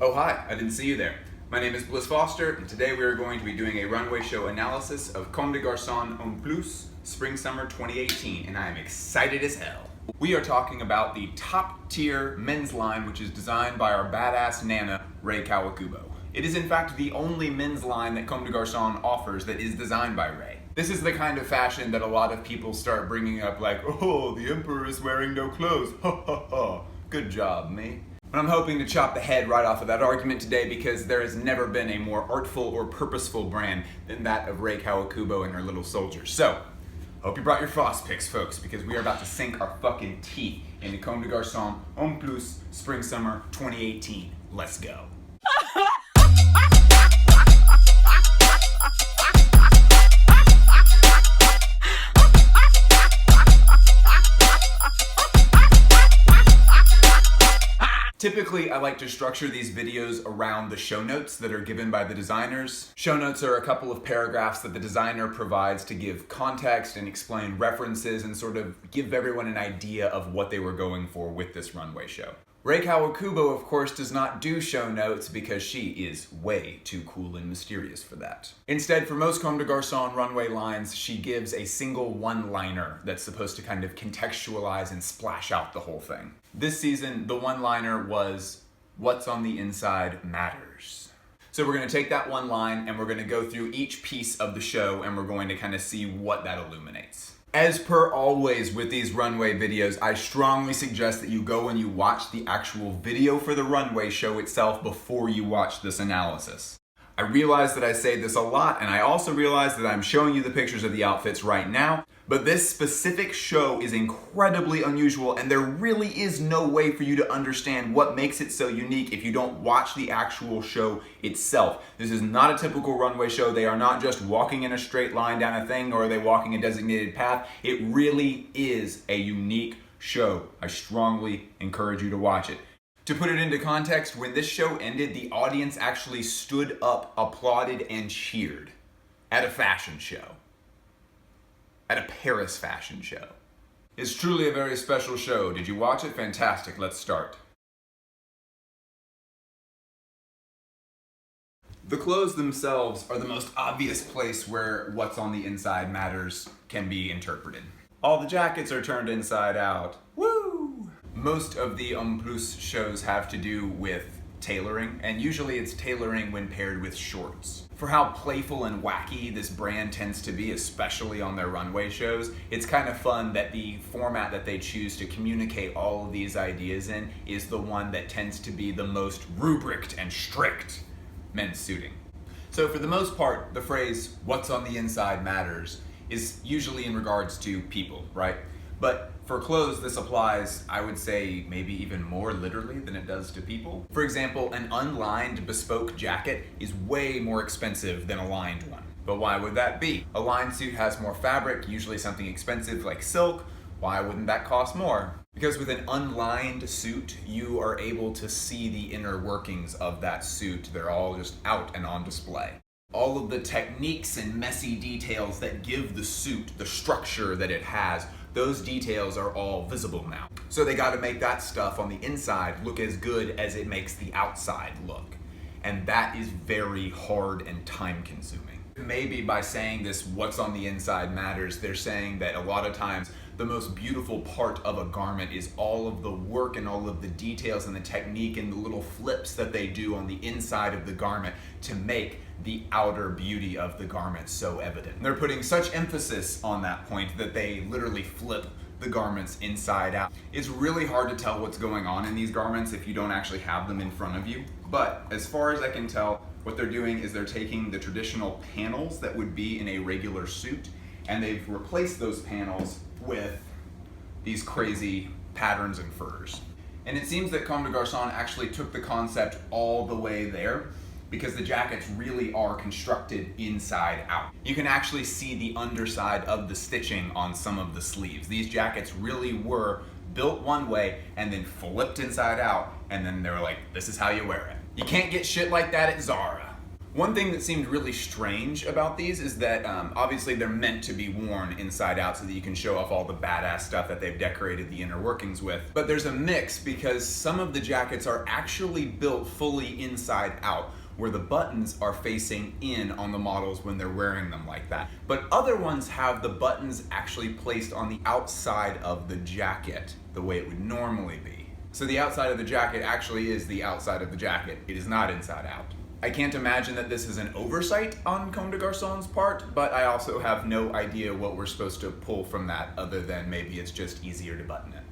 Oh hi, I didn't see you there. My name is Bliss Foster, and today we are going to be doing a runway show analysis of Comme des Garçons Homme Spring-Summer 2018, and I am excited as hell. We are talking about the top-tier men's line, which is designed by our badass Nana, Ray Kawakubo. It is in fact the only men's line that Comme des Garçons offers that is designed by Ray. This is the kind of fashion that a lot of people start bringing up like, oh, the emperor is wearing no clothes, ha ha ha. Good job, me. But I'm hoping to chop the head right off of that argument today because there has never been a more artful or purposeful brand than that of Ray Kawakubo and her little soldiers. So, hope you brought your frost picks, folks, because we are about to sink our fucking teeth into Comme des Garçons Homme Spring-Summer 2018. Let's go. Typically, I like to structure these videos around the show notes that are given by the designers. Show notes are a couple of paragraphs that the designer provides to give context and explain references and sort of give everyone an idea of what they were going for with this runway show. Ray Kawakubo, of course, does not do show notes because she is way too cool and mysterious for that. Instead, for most Comme des Garçons runway lines, she gives a single one-liner that's supposed to kind of contextualize and splash out the whole thing. This season, the one-liner was, "What's on the inside matters." So we're gonna take that one line and we're gonna go through each piece of the show and we're going to kind of see what that illuminates. As per always with these runway videos, I strongly suggest that you go and you watch the actual video for the runway show itself before you watch this analysis. I realize that I say this a lot, and I also realize that I'm showing you the pictures of the outfits right now, but this specific show is incredibly unusual, and there really is no way for you to understand what makes it so unique if you don't watch the actual show itself. This is not a typical runway show. They are not just walking in a straight line down a thing, nor are they walking a designated path. It really is a unique show. I strongly encourage you to watch it. To put it into context, when this show ended, the audience actually stood up, applauded, and cheered at a fashion show. At a Paris fashion show. It's truly a very special show. Did you watch it? Fantastic. Let's start. The clothes themselves are the most obvious place where what's on the inside matters can be interpreted. All the jackets are turned inside out. Woo! Most of the Homme Plus shows have to do with tailoring, and usually it's tailoring when paired with shorts. For how playful and wacky this brand tends to be, especially on their runway shows, it's kind of fun that the format that they choose to communicate all of these ideas in is the one that tends to be the most rubriced and strict men's suiting. So for the most part, the phrase, "what's on the inside matters," is usually in regards to people, right? But for clothes, this applies, I would say, maybe even more literally than it does to people. For example, an unlined bespoke jacket is way more expensive than a lined one. But why would that be? A lined suit has more fabric, usually something expensive like silk. Why wouldn't that cost more? Because with an unlined suit, you are able to see the inner workings of that suit. They're all just out and on display. All of the techniques and messy details that give the suit the structure that it has, those details are all visible now. So they gotta make that stuff on the inside look as good as it makes the outside look. And that is very hard and time consuming. Maybe by saying this, what's on the inside matters, they're saying that a lot of times the most beautiful part of a garment is all of the work and all of the details and the technique and the little flips that they do on the inside of the garment to make the outer beauty of the garment so evident. They're putting such emphasis on that point that they literally flip the garments inside out. It's really hard to tell what's going on in these garments if you don't actually have them in front of you. But as far as I can tell, what they're doing is they're taking the traditional panels that would be in a regular suit and they've replaced those panels with these crazy patterns and furs. And it seems that Comme des Garçons actually took the concept all the way there because the jackets really are constructed inside out. You can actually see the underside of the stitching on some of the sleeves. These jackets really were built one way and then flipped inside out, and then they were like, this is how you wear it. You can't get shit like that at Zara. One thing that seemed really strange about these is that obviously they're meant to be worn inside out so that you can show off all the badass stuff that they've decorated the inner workings with. But there's a mix because some of the jackets are actually built fully inside out, where the buttons are facing in on the models when they're wearing them like that. But other ones have the buttons actually placed on the outside of the jacket, the way it would normally be. So the outside of the jacket actually is the outside of the jacket. It is not inside out. I can't imagine that this is an oversight on Comme des Garçons' part, but I also have no idea what we're supposed to pull from that other than maybe it's just easier to button it.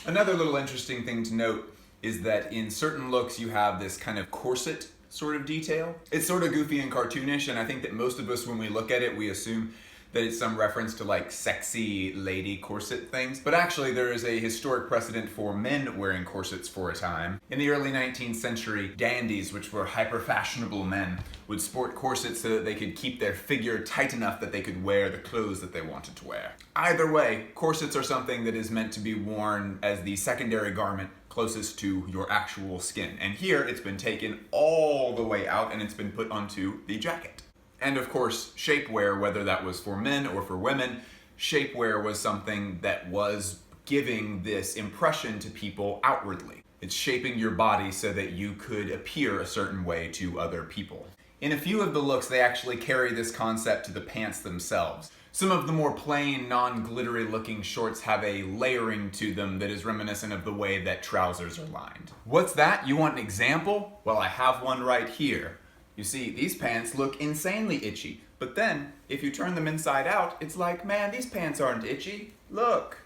Another little interesting thing to note is that in certain looks you have this kind of corset sort of detail. It's sort of goofy and cartoonish, and I think that most of us when we look at it we assume that it's some reference to like sexy lady corset things. But actually there is a historic precedent for men wearing corsets for a time. In the early 19th century, dandies, which were hyper fashionable men, would sport corsets so that they could keep their figure tight enough that they could wear the clothes that they wanted to wear. Either way, corsets are something that is meant to be worn as the secondary garment closest to your actual skin. And here it's been taken all the way out and it's been put onto the jacket. And of course, shapewear, whether that was for men or for women, shapewear was something that was giving this impression to people outwardly. It's shaping your body so that you could appear a certain way to other people. In a few of the looks, they actually carry this concept to the pants themselves. Some of the more plain, non-glittery looking shorts have a layering to them that is reminiscent of the way that trousers are lined. What's that? You want an example? Well, I have one right here. You see, these pants look insanely itchy, but then, if you turn them inside out, it's like, man, these pants aren't itchy. Look,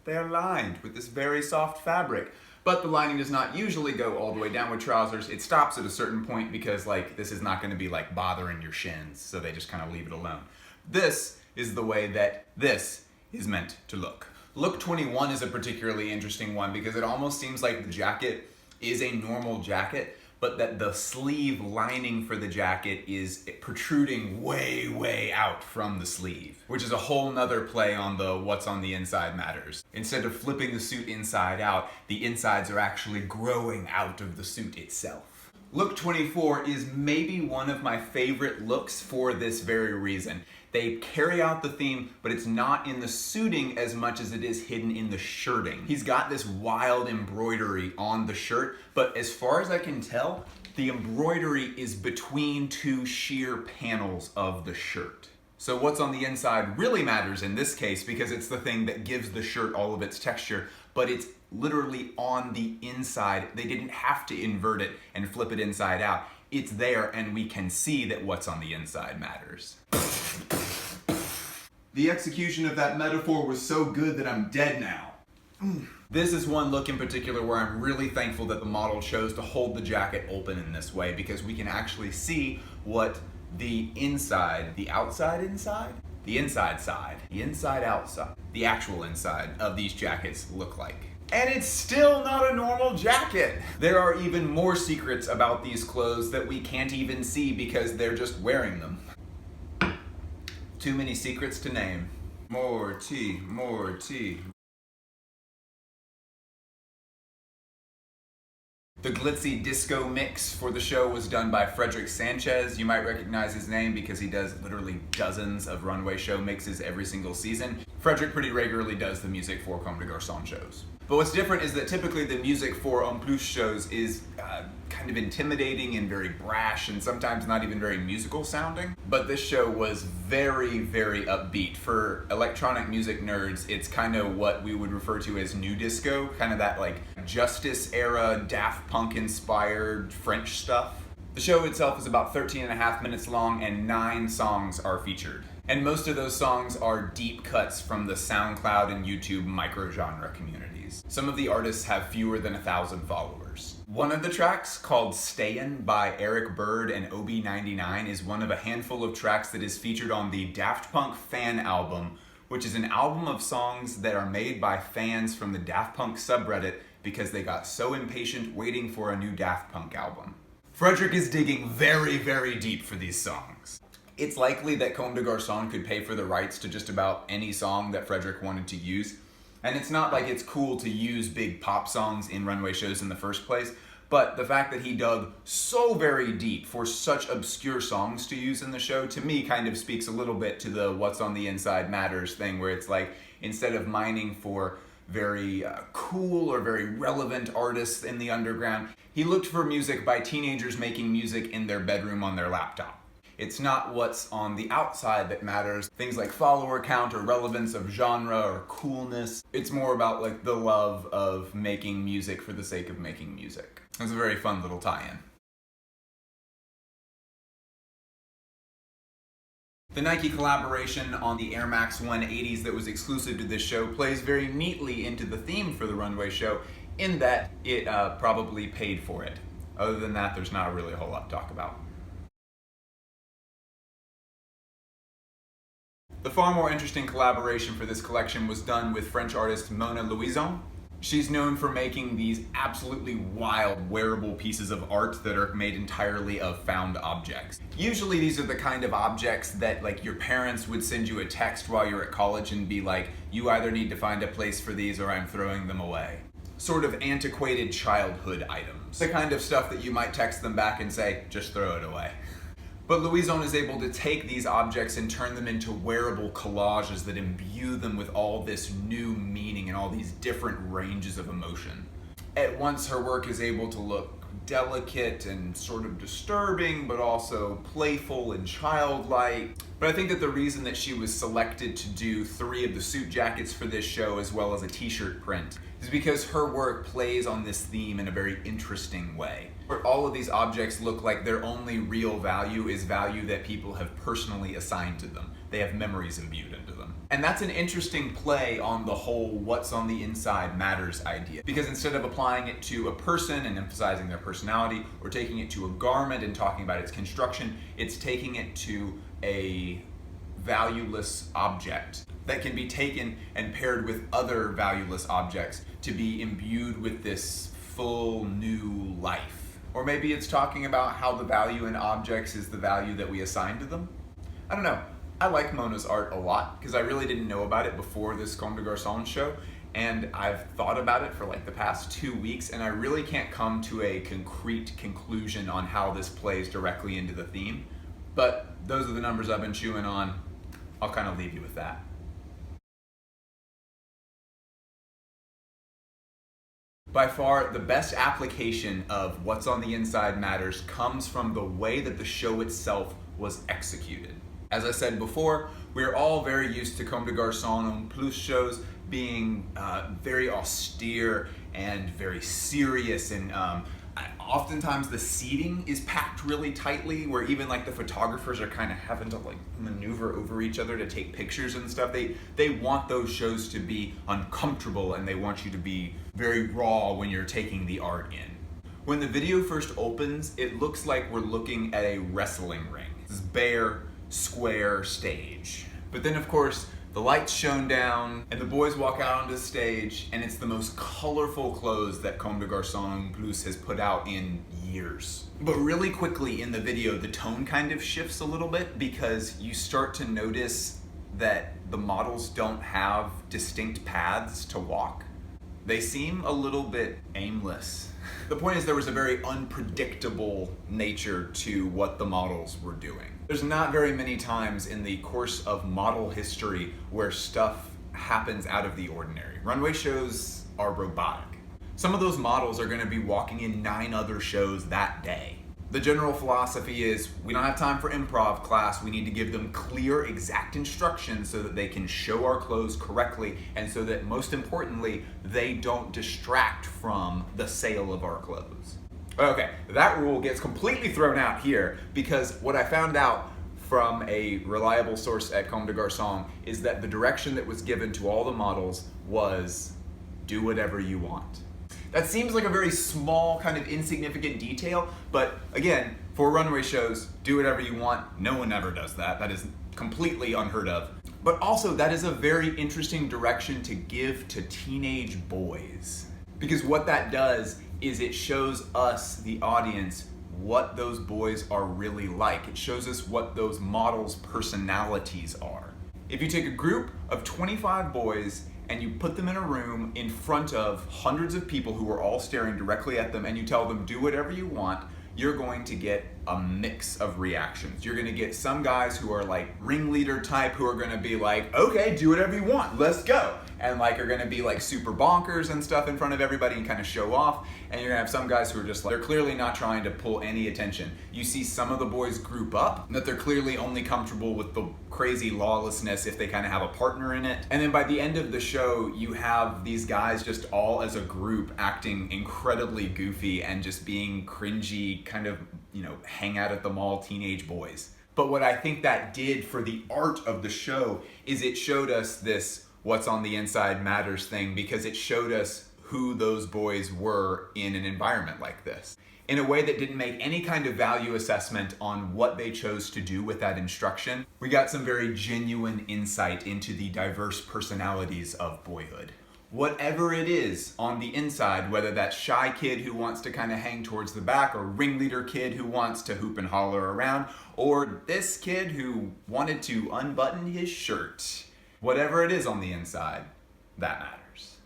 they're lined with this very soft fabric. But the lining does not usually go all the way down with trousers. It stops at a certain point because, like, this is not gonna be, like, bothering your shins, so they just kind of leave it alone. This is the way that this is meant to look. Look 21 is a particularly interesting one because it almost seems like the jacket is a normal jacket, but that the sleeve lining for the jacket is protruding way, way out from the sleeve, which is a whole nother play on the what's on the inside matters. Instead of flipping the suit inside out, the insides are actually growing out of the suit itself. Look 24 is maybe one of my favorite looks for this very reason. They carry out the theme, but it's not in the suiting as much as it is hidden in the shirting. He's got this wild embroidery on the shirt, but as far as I can tell, the embroidery is between two sheer panels of the shirt. So what's on the inside really matters in this case because it's the thing that gives the shirt all of its texture, but it's literally on the inside. They didn't have to invert it and flip it inside out. It's there and we can see that what's on the inside matters. The execution of that metaphor was so good that I'm dead now. This is one look in particular where I'm really thankful that the model chose to hold the jacket open in this way because we can actually see what the inside, the outside inside? The inside side, the inside outside, the actual inside of these jackets look like. And it's still not a normal jacket. There are even more secrets about these clothes that we can't even see because they're just wearing them. Too many secrets to name. More tea, more tea. The glitzy disco mix for the show was done by Frederick Sanchez. You might recognize his name because he does literally dozens of Runway show mixes every single season. Frederick pretty regularly does the music for Comme des Garçons shows. But what's different is that typically the music for En Plus shows is kind of intimidating and very brash and sometimes not even very musical sounding. But this show was very, very upbeat. For electronic music nerds, it's kind of what we would refer to as new disco, kind of that like Justice era, Daft Punk inspired French stuff. The show itself is about 13.5 minutes long and 9 songs are featured. And most of those songs are deep cuts from the SoundCloud and YouTube micro-genre communities. Some of the artists have fewer than 1,000 followers. One of the tracks, called Stayin' by Eric Bird and OB99, is one of a handful of tracks that is featured on the Daft Punk fan album, which is an album of songs that are made by fans from the Daft Punk subreddit because they got so impatient waiting for a new Daft Punk album. Frederick is digging very, very deep for these songs. It's likely that Comme des Garçons could pay for the rights to just about any song that Frederick wanted to use. And it's not like it's cool to use big pop songs in runway shows in the first place, But the fact that he dug so very deep for such obscure songs to use in the show, to me kind of speaks a little bit to the what's on the inside matters thing, where it's like, instead of mining for very cool or very relevant artists in the underground, he looked for music by teenagers making music in their bedroom on their laptop. It's not what's on the outside that matters, things like follower count or relevance of genre or coolness. It's more about like the love of making music for the sake of making music. It's a very fun little tie-in. The Nike collaboration on the Air Max 180s that was exclusive to this show plays very neatly into the theme for the Runway show, in that it probably paid for it. Other than that, there's not really a whole lot to talk about. The far more interesting collaboration for this collection was done with French artist Mona Louise. She's known for making these absolutely wild wearable pieces of art that are made entirely of found objects. Usually these are the kind of objects that like your parents would send you a text while you're at college and be like, you either need to find a place for these or I'm throwing them away. Sort of antiquated childhood items. The kind of stuff that you might text them back and say, just throw it away. But Louison is able to take these objects and turn them into wearable collages that imbue them with all this new meaning and all these different ranges of emotion. At once, her work is able to look delicate and sort of disturbing, but also playful and childlike. But I think that the reason that she was selected to do 3 of the suit jackets for this show, as well as a t-shirt print, is because her work plays on this theme in a very interesting way. Where all of these objects look like their only real value is value that people have personally assigned to them. They have memories imbued into them. And that's an interesting play on the whole what's on the inside matters idea. Because instead of applying it to a person and emphasizing their personality, or taking it to a garment and talking about its construction, it's taking it to a valueless object that can be taken and paired with other valueless objects to be imbued with this full new life. Or maybe it's talking about how the value in objects is the value that we assign to them. I don't know. I like Mona's art a lot because I really didn't know about it before this Comme des Garçons show, and I've thought about it for like the past 2 weeks, and I really can't come to a concrete conclusion on how this plays directly into the theme. But those are the numbers I've been chewing on. I'll kind of leave you with that. By far, the best application of what's on the inside matters comes from the way that the show itself was executed. As I said before, we're all very used to Comme des Garçons Homme Plus shows being very austere and very serious, and oftentimes the seating is packed really tightly, where even like the photographers are kind of having to like maneuver over each other to take pictures and stuff. They want those shows to be uncomfortable, and they want you to be very raw when you're taking the art in. When the video first opens, it looks like we're looking at a wrestling ring. This bare, square stage. But then of course, the lights shone down, and the boys walk out onto the stage, and it's the most colorful clothes that Comme des Garçons Homme Plus has put out in years. But really quickly in the video, the tone kind of shifts a little bit, because you start to notice that the models don't have distinct paths to walk. They seem a little bit aimless. The point is, there was a very unpredictable nature to what the models were doing. There's not very many times in the course of model history where stuff happens out of the ordinary. Runway shows are robotic. Some of those models are going to be walking in 9 other shows that day. The general philosophy is, we don't have time for improv class, we need to give them clear, exact instructions so that they can show our clothes correctly, and so that, most importantly, they don't distract from the sale of our clothes. Okay, that rule gets completely thrown out here, because what I found out from a reliable source at Comme des Garçons is that the direction that was given to all the models was, do whatever you want. That seems like a very small, kind of insignificant detail, but again, for runway shows, do whatever you want. No one ever does that. That is completely unheard of. But also, that is a very interesting direction to give to teenage boys. Because what that does is it shows us, the audience, what those boys are really like. It shows us what those models' personalities are. If you take a group of 25 boys and you put them in a room in front of hundreds of people who are all staring directly at them, and you tell them, do whatever you want, you're going to get a mix of reactions. You're gonna get some guys who are like ringleader type who are gonna be like, okay, do whatever you want, let's go. And like are gonna be like super bonkers and stuff in front of everybody and kind of show off. And you're gonna have some guys who are just like, they're clearly not trying to pull any attention. You see some of the boys group up, that they're clearly only comfortable with the crazy lawlessness if they kind of have a partner in it. And then by the end of the show, you have these guys just all as a group acting incredibly goofy and just being cringy, kind of, you know, hang out at the mall teenage boys. But what I think that did for the art of the show is it showed us this what's on the inside matters thing, because it showed us who those boys were in an environment like this, in a way that didn't make any kind of value assessment on what they chose to do with that instruction. We got some very genuine insight into the diverse personalities of boyhood. Whatever it is on the inside, whether that's shy kid who wants to kind of hang towards the back, or ringleader kid who wants to hoop and holler around, or this kid who wanted to unbutton his shirt. Whatever it is on the inside, that matters.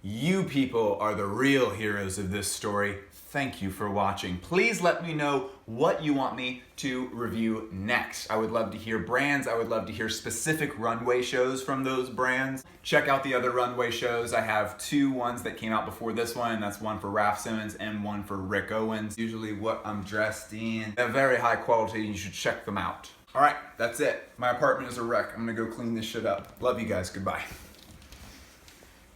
You people are the real heroes of this story. Thank you for watching. Please let me know what you want me to review next. I would love to hear brands. I would love to hear specific runway shows from those brands. Check out the other runway shows. I have 2 ones that came out before this one, and that's one for Raf Simons and one for Rick Owens. Usually what I'm dressed in. They're very high quality, and you should check them out. All right, that's it. My apartment is a wreck. I'm gonna go clean this shit up. Love you guys, goodbye.